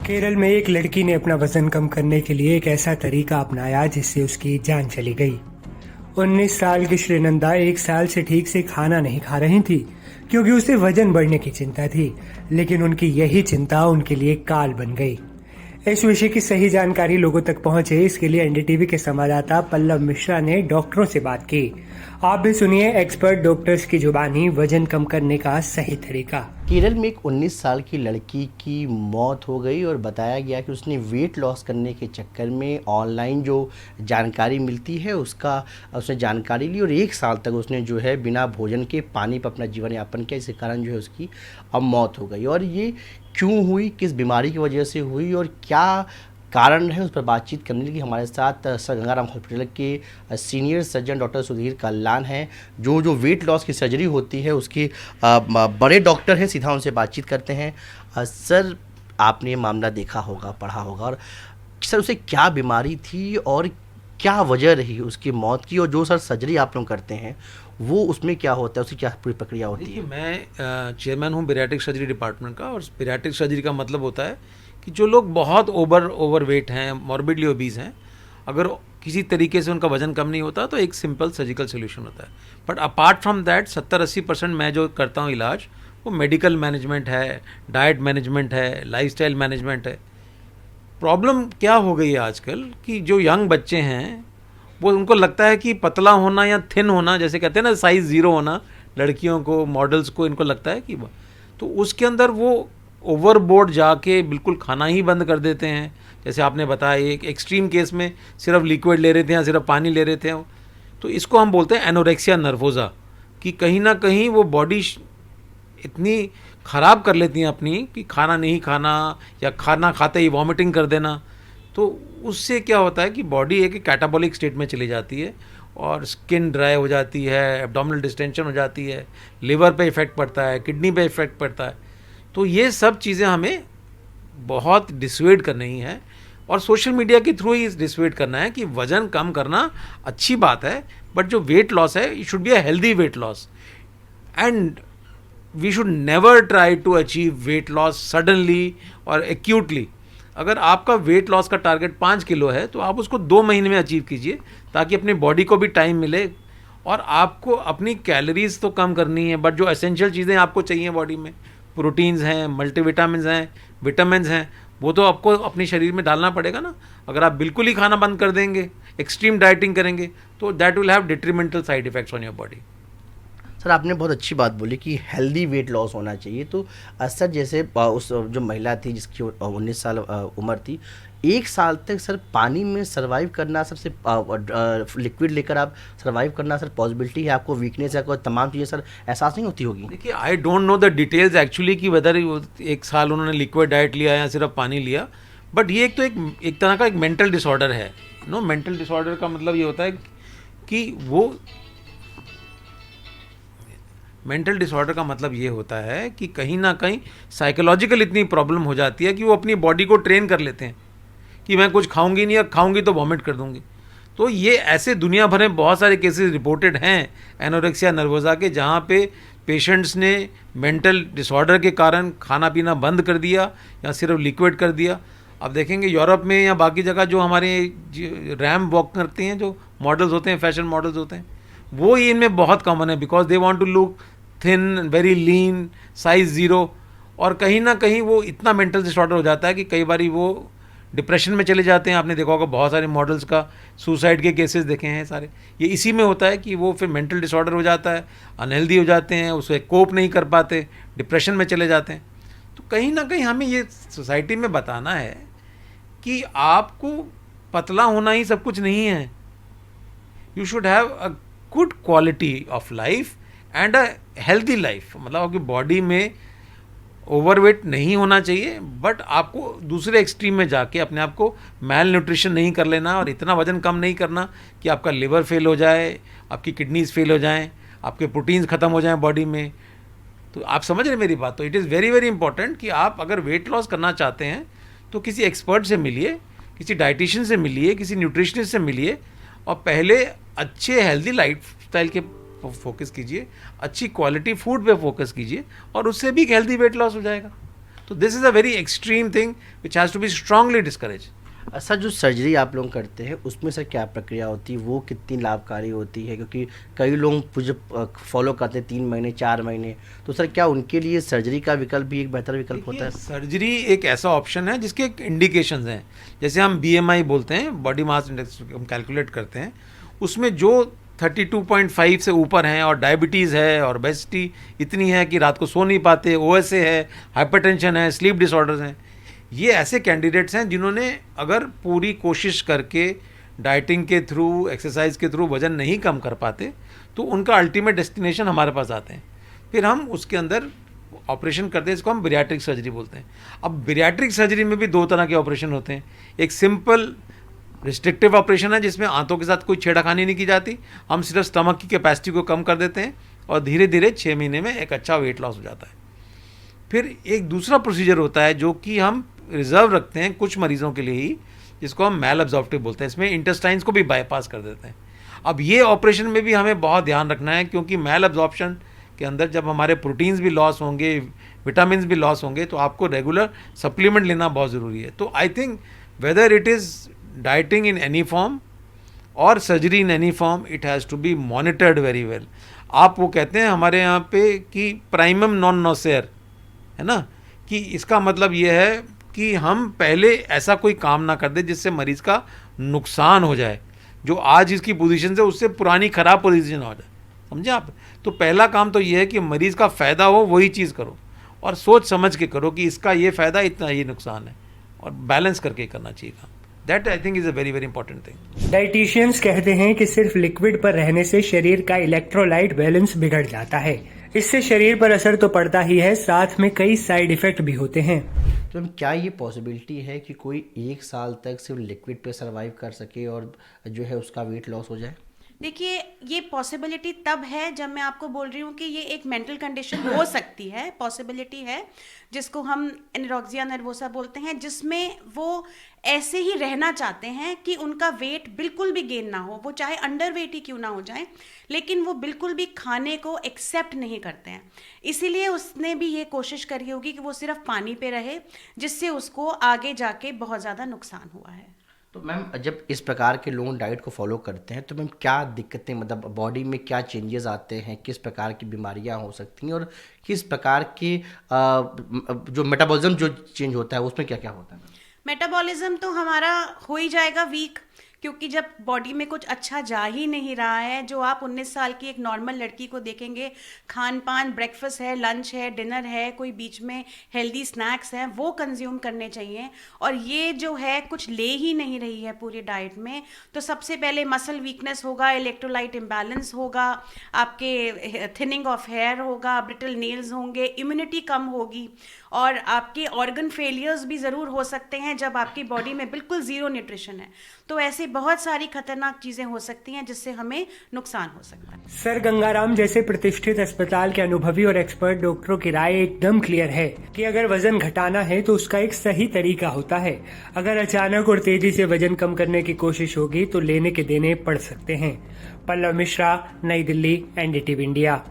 केरल में एक लड़की ने अपना वजन कम करने के लिए एक ऐसा तरीका अपनाया जिससे उसकी जान चली गई। 19 साल की श्रीनंदा 1 साल से ठीक से खाना नहीं खा रही थी क्योंकि उसे वजन बढ़ने की चिंता थी, लेकिन उनकी यही चिंता उनके लिए काल बन गई। इस विषय की सही जानकारी लोगों तक पहुंचे, इसके लिए एनडीटीवी के संवाददाता पल्लव मिश्रा ने डॉक्टरों से बात की। आप भी सुनिए एक्सपर्ट डॉक्टर्स की जुबानी वजन कम करने का सही तरीका। केरल में एक 19 साल की लड़की की मौत हो गई और बताया गया कि उसने वेट लॉस करने के चक्कर में ऑनलाइन जो जानकारी मिलती है उसने जानकारी ली और 1 साल तक उसने जो है बिना भोजन के पानी पर अपना जीवन यापन किया। इसी कारण जो है उसकी अब मौत हो गई। और ये क्यों हुई, किस बीमारी की वजह से हुई और क्या कारण है, उस पर बातचीत करने के लिए हमारे साथ सर गंगाराम हॉस्पिटल के सीनियर सर्जन डॉक्टर सुधीर कल्याण हैं, जो वेट लॉस की सर्जरी होती है उसके बड़े डॉक्टर हैं। सीधा उनसे बातचीत करते हैं। सर, आपने ये मामला देखा होगा, पढ़ा होगा, और सर उसे क्या बीमारी थी और क्या वजह रही उसकी मौत की, और जो सर सर्जरी आप लोग करते हैं वो उसमें क्या होता है, उसकी क्या पूरी प्रक्रिया होती है? मैं चेयरमैन हूँ बैरिएट्रिक सर्जरी डिपार्टमेंट का, और बैरिएट्रिक सर्जरी का मतलब होता है कि जो लोग बहुत ओवरवेट हैं, मॉर्बिडली ओबीज हैं, अगर किसी तरीके से उनका वजन कम नहीं होता तो एक सिंपल सर्जिकल सोल्यूशन होता है। बट अपार्ट फ्रॉम दैट 70-80% मैं जो करता हूँ इलाज, वो मेडिकल मैनेजमेंट है, डाइट मैनेजमेंट है, लाइफस्टाइल मैनेजमेंट है। प्रॉब्लम क्या हो गई है आजकल कि जो यंग बच्चे हैं वो उनको लगता है कि पतला होना या थिन होना, जैसे कहते हैं ना साइज़ 0 होना, लड़कियों को, मॉडल्स को इनको लगता है कि तो उसके अंदर वो ओवरबोर्ड जाके बिल्कुल खाना ही बंद कर देते हैं। जैसे आपने बताया एक एक्सट्रीम केस में सिर्फ लिक्विड ले रहे थे या सिर्फ पानी ले रहे थे, तो इसको हम बोलते हैं एनोरेक्सिया नर्वोसा, कि कहीं ना कहीं वो बॉडी इतनी ख़राब कर लेती हैं अपनी कि खाना नहीं खाना या खाना खाते ही वॉमिटिंग कर देना। तो उससे क्या होता है कि बॉडी एक कैटाबॉलिक स्टेट में चली जाती है और स्किन ड्राई हो जाती है, एब्डोमिनल डिस्टेंशन हो जाती है, लिवर पे इफ़ेक्ट पड़ता है, किडनी पे इफ़ेक्ट पड़ता है। तो ये सब चीज़ें हमें बहुत डिसवेड करनी है और सोशल मीडिया के थ्रू ही डिसवेड करना है कि वज़न कम करना अच्छी बात है, बट जो वेट लॉस है it should be a healthy weight loss, and we should never try to achieve weight loss suddenly और एक्यूटली। अगर आपका वेट लॉस का टारगेट 5 किलो है तो आप उसको 2 महीने में अचीव कीजिए, ताकि अपनी बॉडी को भी टाइम मिले। और आपको अपनी कैलोरीज तो कम करनी है, बट जो एसेंशियल चीज़ें आपको चाहिए बॉडी में, प्रोटीन्स हैं, मल्टीविटामिन्स हैं, विटामिन्स हैं, वो तो आपको अपने शरीर में डालना पड़ेगा ना। अगर आप बिल्कुल ही खाना बंद कर देंगे, एक्सट्रीम डाइटिंग करेंगे, तो that will have detrimental side effects on your body. Sir, आपने बहुत अच्छी बात बोली कि हेल्दी वेट लॉस होना चाहिए। तो सर, जैसे उस जो महिला थी जिसकी 19 साल उम्र थी, 1 साल तक सर पानी में सर्वाइव करना, सबसे लिक्विड लेकर आप सर्वाइव करना सर पॉसिबिलिटी है? आपको वीकनेस या कोई तमाम चीज़ें सर एहसास नहीं होती होगी? देखिए, I don't know the details actually कि वेदर 1 साल उन्होंने लिक्विड डाइट लिया या सिर्फ पानी लिया, बट ये एक तरह का एक मेंटल डिसऑर्डर है। मेंटल डिसऑर्डर का मतलब ये होता है कि वो मेंटल डिसऑर्डर का मतलब ये होता है कि कहीं ना कहीं साइकोलॉजिकल इतनी प्रॉब्लम हो जाती है कि वो अपनी बॉडी को ट्रेन कर लेते हैं कि मैं कुछ खाऊंगी नहीं, और खाऊंगी तो वॉमिट कर दूंगी। तो ये ऐसे दुनिया भर में बहुत सारे केसेस रिपोर्टेड हैं एनोरेक्सिया नर्वोसा के, जहाँ पे पेशेंट्स ने मेंटल डिसऑर्डर के कारण खाना पीना बंद कर दिया या सिर्फ लिक्विड कर दिया। अब देखेंगे यूरोप में या बाकी जगह जो हमारे रैम वॉक करते हैं, जो मॉडल्स होते हैं, फैशन मॉडल्स होते हैं, वो इनमें बहुत कॉमन है, because they want to look thin, very lean, size 0। और कहीं ना कहीं वो इतना मेंटल डिसऑर्डर हो जाता है कि कई बार वो डिप्रेशन में चले जाते हैं। आपने देखा होगा बहुत सारे मॉडल्स का सुसाइड के केसेस देखे हैं सारे, ये इसी में होता है कि वो फिर मेंटल डिसऑर्डर हो जाता है, अनहेल्दी हो जाते हैं, उसे कोप नहीं कर पाते, डिप्रेशन में चले जाते हैं। तो कहीं ना कहीं हमें ये सोसाइटी में बताना है कि आपको पतला होना ही सब कुछ नहीं है। You should have a good quality of life and a healthy life. मतलब आपकी बॉडी में ओवरवेट नहीं होना चाहिए, बट आपको दूसरे एक्सट्रीम में जाके अपने आप को मैल न्यूट्रिशन नहीं कर लेना और इतना वजन कम नहीं करना कि आपका लिवर फेल हो जाए, आपकी किडनीज फेल हो जाएं, आपके प्रोटीन्स ख़त्म हो जाएं बॉडी में। तो आप समझ रहे मेरी बात? तो it is very very important कि आप अगर वेट लॉस करना चाहते हैं तो किसी एक्सपर्ट से मिलिए, किसी डाइटिशियन से मिलिए, किसी न्यूट्रिशनिस्ट से मिलिए, और पहले अच्छे हेल्दी लाइफ स्टाइल के फोकस कीजिए, अच्छी क्वालिटी फूड पे फोकस कीजिए, और उससे भी एक हेल्दी वेट लॉस हो जाएगा। तो this is a very extreme thing which has to be strongly discourage. Sir जो सर्जरी आप लोग करते हैं उसमें सर क्या प्रक्रिया होती है, वो कितनी लाभकारी होती है? क्योंकि कई लोग मुझे फॉलो करते हैं 3 महीने 4 महीने, तो सर क्या उनके लिए सर्जरी का विकल्प भी एक बेहतर विकल्प होता है? सर्जरी एक ऐसा ऑप्शन है जिसके इंडिकेशंस हैं। जैसे हम BMI बोलते हैं, बॉडी मास इंडेक्स हम कैलकुलेट करते हैं, उसमें जो 32.5 से ऊपर हैं और डायबिटीज़ है और ओबेसिटी इतनी है कि रात को सो नहीं पाते, OSA है, हाइपरटेंशन है, स्लीप डिसऑर्डर्स हैं, ये ऐसे कैंडिडेट्स हैं जिन्होंने अगर पूरी कोशिश करके डाइटिंग के थ्रू, एक्सरसाइज के थ्रू वज़न नहीं कम कर पाते तो उनका अल्टीमेट डेस्टिनेशन हमारे पास आते हैं। फिर हम उसके अंदर ऑपरेशन करते हैं, इसको हम बैरिएट्रिक सर्जरी बोलते हैं। अब बैरिएट्रिक सर्जरी में भी 2 तरह के ऑपरेशन होते हैं। एक सिंपल रिस्ट्रिक्टिव ऑपरेशन है जिसमें आंतों के साथ कोई छेड़खानी नहीं की जाती, हम सिर्फ स्टमक की कैपेसिटी को कम कर देते हैं और धीरे धीरे 6 महीने में एक अच्छा वेट लॉस हो जाता है। फिर एक दूसरा प्रोसीजर होता है जो कि हम रिजर्व रखते हैं कुछ मरीजों के लिए ही, जिसको हम मैल अब्जॉर्प्टिव बोलते हैं। इसमें इंटेस्टाइन्स को भी बाईपास कर देते हैं। अब ये ऑपरेशन में भी हमें बहुत ध्यान रखना है, क्योंकि मैल अब्जॉर्प्शन के अंदर जब हमारे प्रोटीन्स भी लॉस होंगे, विटामिन भी लॉस होंगे, तो आपको रेगुलर सप्लीमेंट लेना बहुत ज़रूरी है। तो I think whether it is dieting in any form और surgery in any form, it has to be monitored very well. आप वो कहते हैं हमारे यहाँ पे कि प्राइमम नॉन नोसेयर है ना, कि इसका मतलब ये है कि हम पहले ऐसा कोई काम ना कर दे जिससे मरीज़ का नुकसान हो जाए, जो आज इसकी पोजीशन से उससे पुरानी ख़राब पोजीशन हो जाए, समझे आप। तो पहला काम तो ये है कि मरीज़ का फ़ायदा हो वही चीज़ करो, और सोच समझ के करो कि इसका ये फ़ायदा इतना ये नुकसान है, और बैलेंस करके करना चाहिए काम। That I think is a very very important thing. Dietitians कहते हैं कि सिर्फ लिक्विड पर रहने से शरीर का इलेक्ट्रोलाइट बैलेंस बिगड़ जाता है। इससे शरीर पर असर तो पड़ता ही है, साथ में कई साइड इफेक्ट भी होते हैं। तो क्या ये पॉसिबिलिटी है कि कोई 1 साल तक सिर्फ लिक्विड पे सरवाइव कर सके और जो है उसका वेट लॉस हो जाए? देखिए, ये पॉसिबिलिटी तब है जब मैं आपको बोल रही हूँ कि ये एक मेंटल कंडीशन हो सकती है, पॉसिबिलिटी है, जिसको हम एनोरेक्सिया नर्वोसा बोलते हैं, जिसमें वो ऐसे ही रहना चाहते हैं कि उनका वेट बिल्कुल भी गेन ना हो, वो चाहे अंडर वेट ही क्यों ना हो जाए, लेकिन वो बिल्कुल भी खाने को एक्सेप्ट नहीं करते हैं। इसीलिए उसने भी ये कोशिश करी होगी कि वो सिर्फ पानी पे रहे, जिससे उसको आगे जाके बहुत ज़्यादा नुकसान हुआ है। तो मैम जब इस प्रकार के लोग डाइट को फॉलो करते हैं तो मैम क्या दिक्कतें, मतलब बॉडी में क्या चेंजेस आते हैं, किस प्रकार की बीमारियां हो सकती हैं, और किस प्रकार के जो मेटाबॉलिज्म जो चेंज होता है उसमें क्या क्या होता है? मेटाबॉलिज्म तो हमारा हो ही जाएगा वीक, क्योंकि जब बॉडी में कुछ अच्छा जा ही नहीं रहा है। जो आप 19 साल की एक नॉर्मल लड़की को देखेंगे, खान पान, ब्रेकफास्ट है, लंच है, डिनर है, कोई बीच में हेल्दी स्नैक्स हैं, वो कंज्यूम करने चाहिए, और ये जो है कुछ ले ही नहीं रही है पूरी डाइट में, तो सबसे पहले मसल वीकनेस होगा, इलेक्ट्रोलाइट इम्बैलेंस होगा, आपके थिनिंग ऑफ हेयर होगा, ब्रिटल नेल्स होंगे, इम्यूनिटी कम होगी, और आपके ऑर्गन फेलियर्स भी ज़रूर हो सकते हैं जब आपकी बॉडी में बिल्कुल ज़ीरो न्यूट्रिशन है। तो ऐसे बहुत सारी खतरनाक चीज़ें हो सकती हैं जिससे हमें नुकसान हो सकता है। सर गंगाराम जैसे प्रतिष्ठित अस्पताल के अनुभवी और एक्सपर्ट डॉक्टरों की राय एकदम क्लियर है कि अगर वजन घटाना है तो उसका एक सही तरीका होता है। अगर अचानक और तेजी से वजन कम करने की कोशिश होगी तो लेने के देने पड़ सकते हैं। पल्लव मिश्रा, नई दिल्ली, NDTV इंडिया।